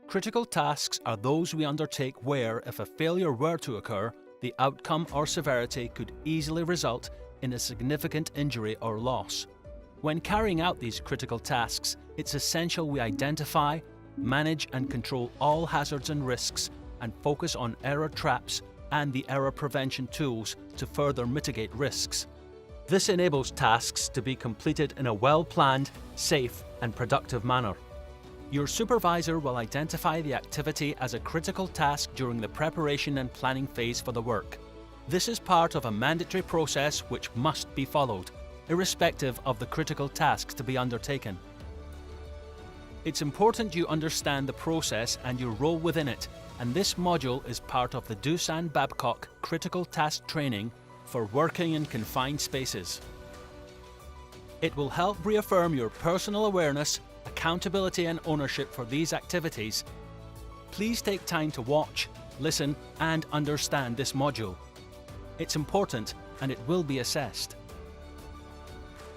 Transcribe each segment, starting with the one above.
Critical tasks are those we undertake where, if a failure were to occur, the outcome or severity could easily result in a significant injury or loss. When carrying out these critical tasks, it's essential we identify, manage and control all hazards and risks and focus on error traps and the error prevention tools to further mitigate risks. This enables tasks to be completed in a well-planned, safe and productive manner. Your supervisor will identify the activity as a critical task during the preparation and planning phase for the work. This is part of a mandatory process which must be followed, irrespective of the critical tasks to be undertaken. It's important you understand the process and your role within it, and this module is part of the Doosan-Babcock Critical Task Training for working in confined spaces. It will help reaffirm your personal awareness, accountability and ownership for these activities. Please take time to watch, listen and understand this module. It's important and it will be assessed.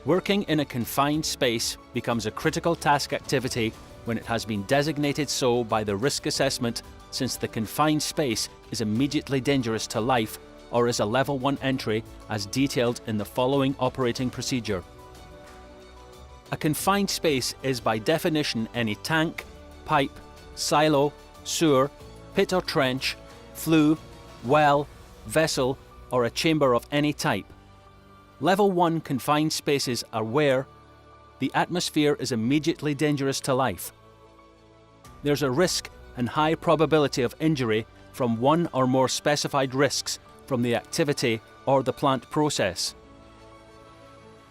Working in a confined space becomes a critical task activity when it has been designated so by the risk assessment, since the confined space is immediately dangerous to life or is a Level 1 entry as detailed in the following operating procedure. A confined space is by definition any tank, pipe, silo, sewer, pit or trench, flue, well, vessel or a chamber of any type. Level 1 confined spaces are where the atmosphere is immediately dangerous to life. There's a risk and high probability of injury from one or more specified risks from the activity or the plant process.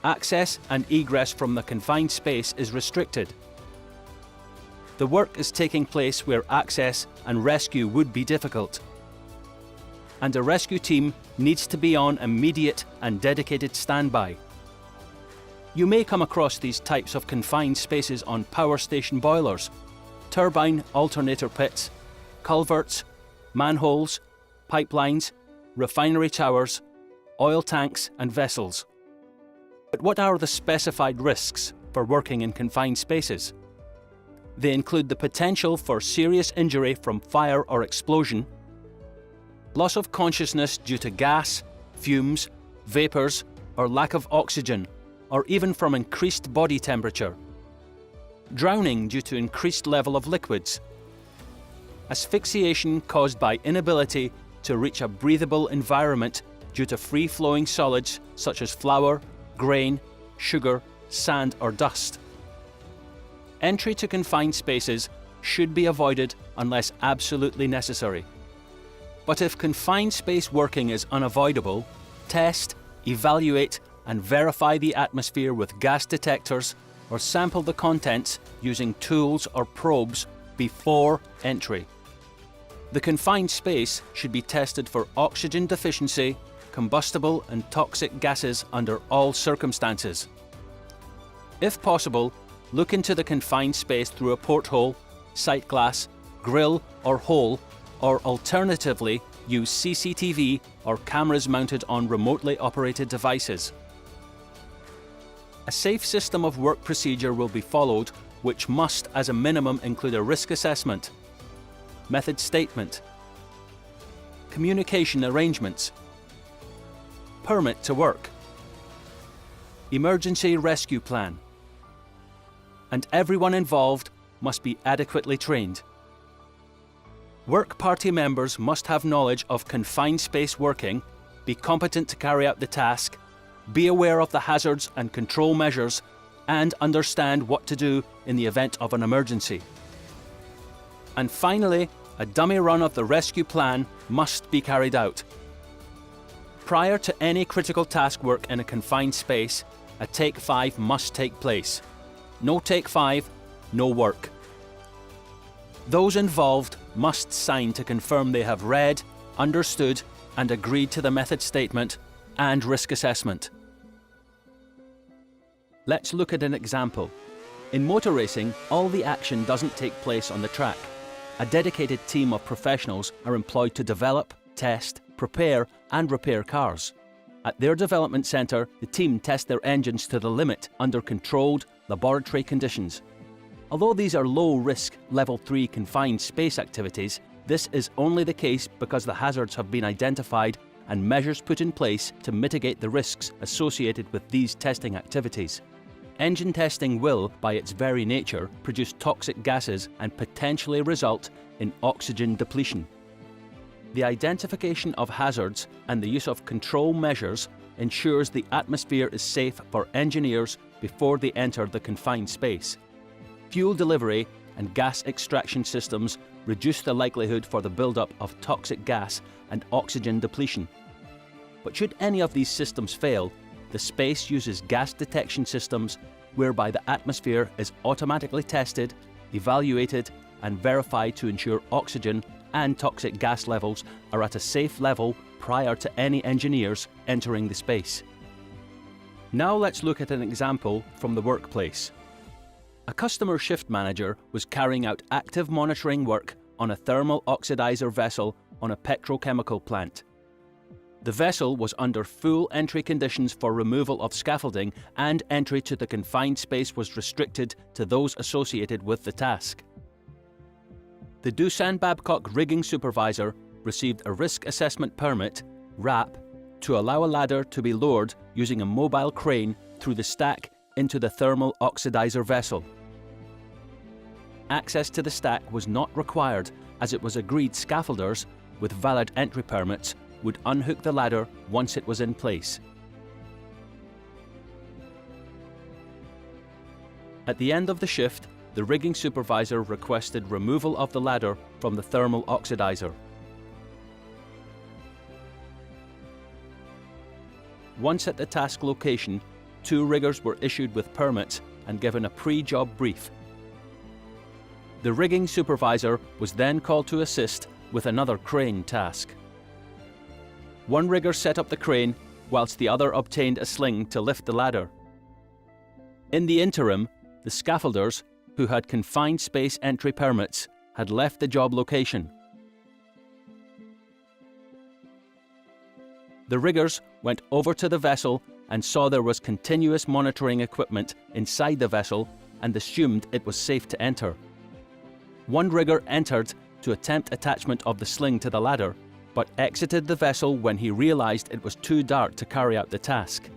Access and egress from the confined space is restricted. The work is taking place where access and rescue would be difficult, and a rescue team needs to be on immediate and dedicated standby. You may come across these types of confined spaces on power station boilers, turbine alternator pits, culverts, manholes, pipelines, refinery towers, oil tanks and vessels. But what are the specified risks for working in confined spaces? They include the potential for serious injury from fire or explosion, loss of consciousness due to gas, fumes, vapours or lack of oxygen, or even from increased body temperature, drowning due to increased level of liquids, asphyxiation caused by inability to reach a breathable environment due to free-flowing solids such as flour, grain, sugar, sand or dust. Entry to confined spaces should be avoided unless absolutely necessary. But if confined space working is unavoidable, test, evaluate and verify the atmosphere with gas detectors or sample the contents using tools or probes before entry. The confined space should be tested for oxygen deficiency, combustible and toxic gases under all circumstances. If possible, look into the confined space through a porthole, sight glass, grill or hole, or alternatively use CCTV or cameras mounted on remotely operated devices. A safe system of work procedure will be followed, which must as a minimum include a risk assessment, method statement, communication arrangements, permit to work, emergency rescue plan, and everyone involved must be adequately trained. Work party members must have knowledge of confined space working, be competent to carry out the task, be aware of the hazards and control measures, and understand what to do in the event of an emergency. And finally, a dummy run of the rescue plan must be carried out. Prior to any critical task work in a confined space, a Take 5 must take place. No Take 5, no work. Those involved must sign to confirm they have read, understood and agreed to the method statement and risk assessment. Let's look at an example. In motor racing, all the action doesn't take place on the track. A dedicated team of professionals are employed to develop, test, prepare and repair cars. At their development centre, the team test their engines to the limit under controlled laboratory conditions. Although these are low-risk Level 3 confined space activities, this is only the case because the hazards have been identified and measures put in place to mitigate the risks associated with these testing activities. Engine testing will, by its very nature, produce toxic gases and potentially result in oxygen depletion. The identification of hazards and the use of control measures ensures the atmosphere is safe for engineers before they enter the confined space. Fuel delivery and gas extraction systems reduce the likelihood for the buildup of toxic gas and oxygen depletion. But should any of these systems fail, the space uses gas detection systems whereby the atmosphere is automatically tested, evaluated and verified to ensure oxygen and toxic gas levels are at a safe level prior to any engineers entering the space. Now let's look at an example from the workplace. A customer shift manager was carrying out active monitoring work on a thermal oxidizer vessel on a petrochemical plant. The vessel was under full entry conditions for removal of scaffolding, and entry to the confined space was restricted to those associated with the task. The Doosan Babcock rigging supervisor received a risk assessment permit, RAP, to allow a ladder to be lowered using a mobile crane through the stack into the thermal oxidizer vessel. Access to the stack was not required, as it was agreed scaffolders with valid entry permits would unhook the ladder once it was in place. At the end of the shift, the rigging supervisor requested removal of the ladder from the thermal oxidizer. Once at the task location, 2 riggers were issued with permits and given a pre-job brief. The rigging supervisor was then called to assist with another crane task. 1 rigger set up the crane, whilst the other obtained a sling to lift the ladder. In the interim, the scaffolders, who had confined space entry permits, had left the job location. The riggers went over to the vessel and saw there was continuous monitoring equipment inside the vessel and assumed it was safe to enter. 1 rigger entered to attempt attachment of the sling to the ladder, but exited the vessel when he realised it was too dark to carry out the task.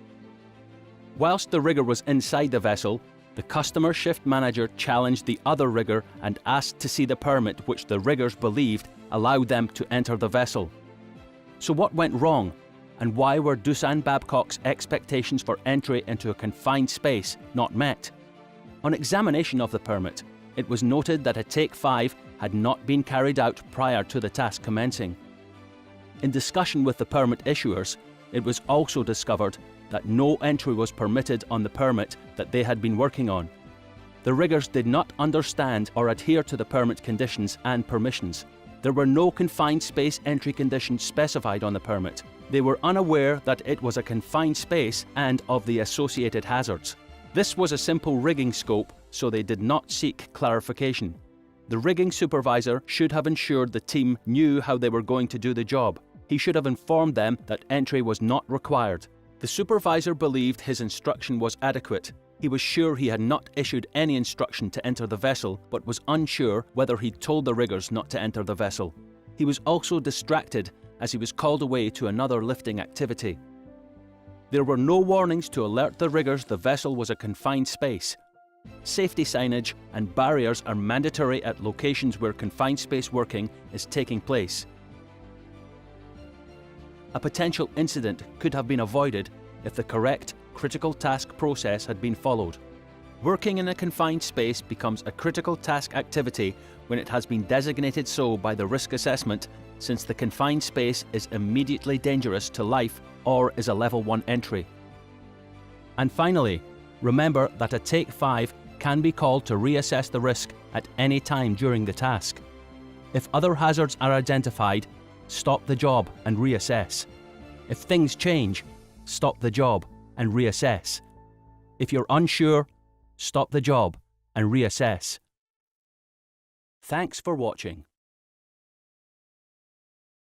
Whilst the rigger was inside the vessel, the customer shift manager challenged the other rigger and asked to see the permit which the riggers believed allowed them to enter the vessel. So what went wrong, and why were Doosan Babcock's expectations for entry into a confined space not met? On examination of the permit, it was noted that a Take 5 had not been carried out prior to the task commencing. In discussion with the permit issuers, it was also discovered that no entry was permitted on the permit that they had been working on. The riggers did not understand or adhere to the permit conditions and permissions. There were no confined space entry conditions specified on the permit. They were unaware that it was a confined space and of the associated hazards. This was a simple rigging scope, so they did not seek clarification. The rigging supervisor should have ensured the team knew how they were going to do the job. He should have informed them that entry was not required. The supervisor believed his instruction was adequate. He was sure he had not issued any instruction to enter the vessel, but was unsure whether he'd told the riggers not to enter the vessel. He was also distracted as he was called away to another lifting activity. There were no warnings to alert the riggers the vessel was a confined space. Safety signage and barriers are mandatory at locations where confined space working is taking place. A potential incident could have been avoided if the correct critical task process had been followed. Working in a confined space becomes a critical task activity when it has been designated so by the risk assessment, since the confined space is immediately dangerous to life or is a Level 1 entry. And finally, remember that a Take 5 can be called to reassess the risk at any time during the task. If other hazards are identified, stop the job and reassess. If things change, stop the job and reassess. If you're unsure, stop the job and reassess. Thanks for watching.